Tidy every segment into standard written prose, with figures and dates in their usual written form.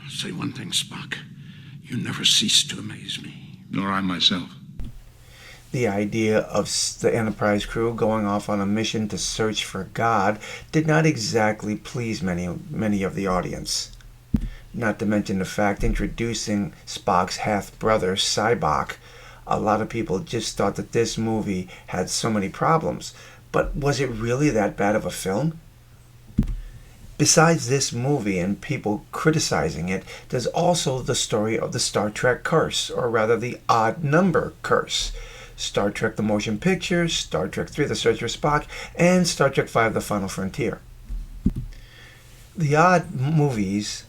Say one thing, Spock. You never cease to amaze me. Nor I myself. The idea of the Enterprise crew going off on a mission to search for God did not exactly please many of the audience. Not to mention the fact introducing Spock's half-brother, Sybok. A lot of people just thought that this movie had so many problems. But was it really that bad of a film? Besides this movie and people criticizing it, there's also the story of the Star Trek curse, or rather the odd number curse. Star Trek the Motion Picture, Star Trek 3 The Search for Spock, and Star Trek 5 The Final Frontier. The odd movies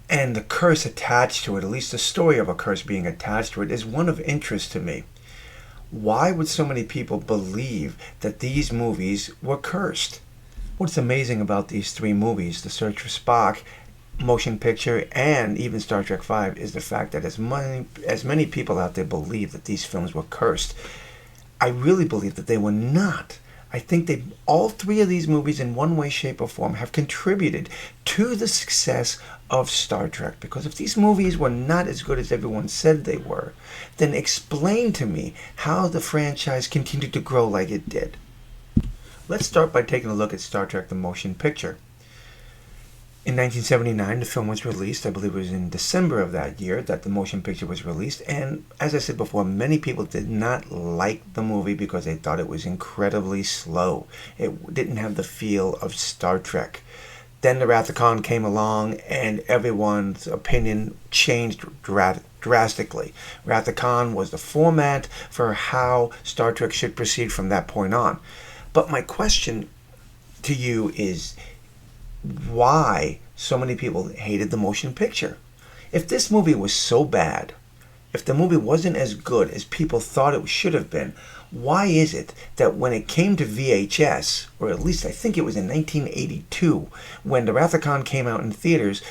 and the curse attached to it, at least the story of a curse being attached to it, is one of interest to me. Why would so many people believe that these movies were cursed? What's amazing about these three movies, The Search for Spock, Motion Picture, and even Star Trek V, is the fact that as many people out there believe that these films were cursed, I really believe that they were not. I think all three of these movies in one way, shape, or form have contributed to the success of Star Trek. Because if these movies were not as good as everyone said they were, then explain to me how the franchise continued to grow like it did. Let's start by taking a look at Star Trek the Motion Picture. In 1979, the film was released. I believe it was in December of that year that the motion picture was released. And as I said before, many people did not like the movie because they thought it was incredibly slow. It didn't have the feel of Star Trek. Then the Wrath of Khan came along and everyone's opinion changed drastically. Wrath of Khan was the format for how Star Trek should proceed from that point on. But my question to you is, why so many people hated the motion picture? If this movie was so bad, if the movie wasn't as good as people thought it should have been, why is it that when it came to VHS, or at least I think it was in 1982, when the Wrath of Khan came out in theaters,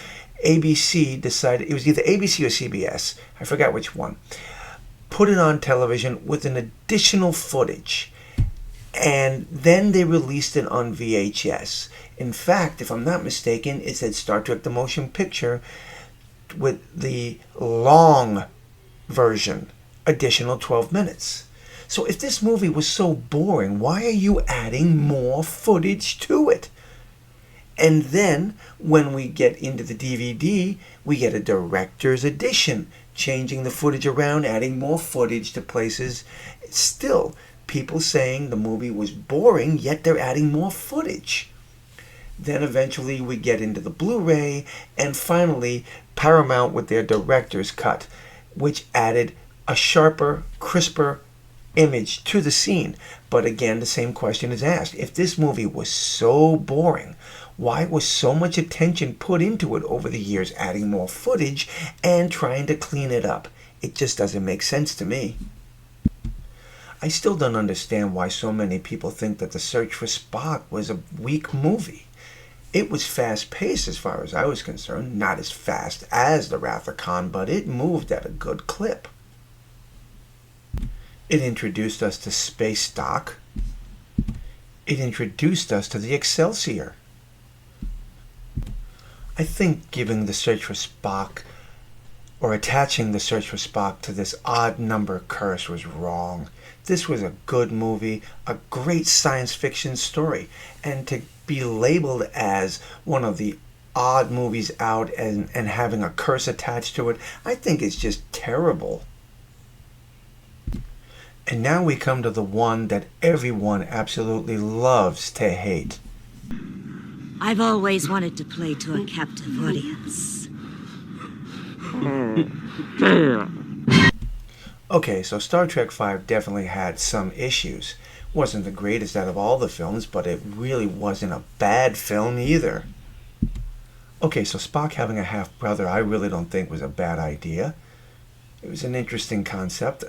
ABC decided, it was either ABC or CBS, I forgot which one, put it on television with an additional footage. And then they released it on VHS. In fact, if I'm not mistaken, it said Star Trek the Motion Picture with the long version, additional 12 minutes. So if this movie was so boring, why are you adding more footage to it? And then when we get into the DVD, we get a director's edition, changing the footage around, adding more footage to places. Still, people saying the movie was boring, yet they're adding more footage. Then eventually we get into the Blu-ray, and finally Paramount with their director's cut, which added a sharper, crisper image to the scene. But again, the same question is asked. If this movie was so boring, why was so much attention put into it over the years, adding more footage and trying to clean it up? It just doesn't make sense to me. I still don't understand why so many people think that The Search for Spock was a weak movie. It was fast-paced as far as I was concerned, not as fast as The Wrath of Khan, but it moved at a good clip. It introduced us to space dock. It introduced us to the Excelsior. I think giving The Search for Spock, or attaching The Search for Spock to this odd number curse, was wrong. This was a good movie, a great science fiction story, and to be labeled as one of the odd movies out and having a curse attached to it, I think it's just terrible. And now we come to the one that everyone absolutely loves to hate. I've always wanted to play to a captive audience. Okay, so Star Trek V definitely had some issues. Wasn't the greatest out of all the films, but it really wasn't a bad film either. Okay, so Spock having a half-brother I really don't think was a bad idea. It was an interesting concept,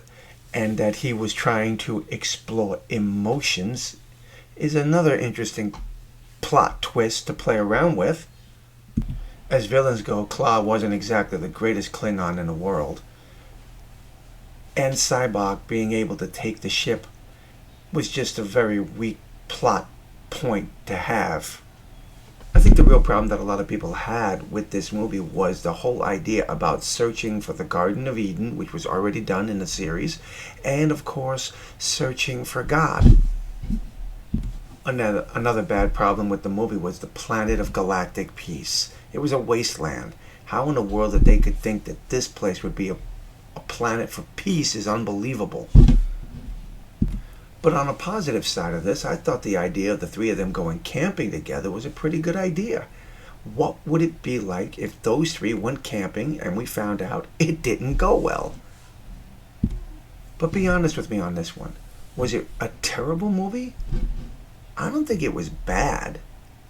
and that he was trying to explore emotions is another interesting plot twist to play around with. As villains go, Claw wasn't exactly the greatest Klingon in the world. And Sybok being able to take the ship was just a very weak plot point to have. I think the real problem that a lot of people had with this movie was the whole idea about searching for the Garden of Eden, which was already done in the series, and of course, searching for God. Another bad problem with the movie was the planet of galactic peace. It was a wasteland. How in the world that they could think that this place would be a planet for peace is unbelievable. But on a positive side of this, I thought the idea of the three of them going camping together was a pretty good idea. What would it be like if those three went camping and we found out it didn't go well? But be honest with me on this one. Was it a terrible movie? I don't think it was bad.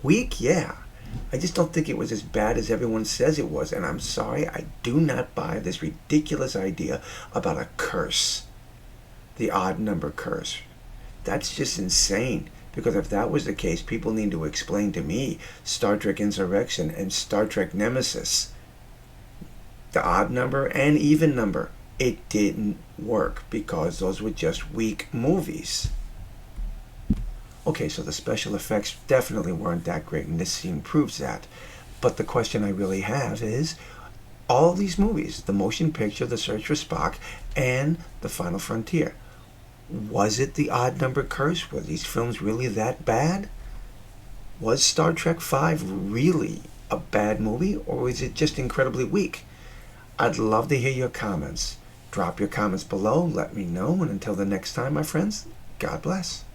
Weak, yeah. I just don't think it was as bad as everyone says it was. And I'm sorry, I do not buy this ridiculous idea about a curse. The odd number curse. That's just insane. Because if that was the case, people need to explain to me Star Trek Insurrection and Star Trek Nemesis. The odd number and even number. It didn't work because those were just weak movies. Okay, so the special effects definitely weren't that great, and this scene proves that. But the question I really have is, all these movies, the motion picture, The Search for Spock, and The Final Frontier, was it the odd number curse? Were these films really that bad? Was Star Trek V really a bad movie, or was it just incredibly weak? I'd love to hear your comments. Drop your comments below, let me know, and until the next time, my friends, God bless.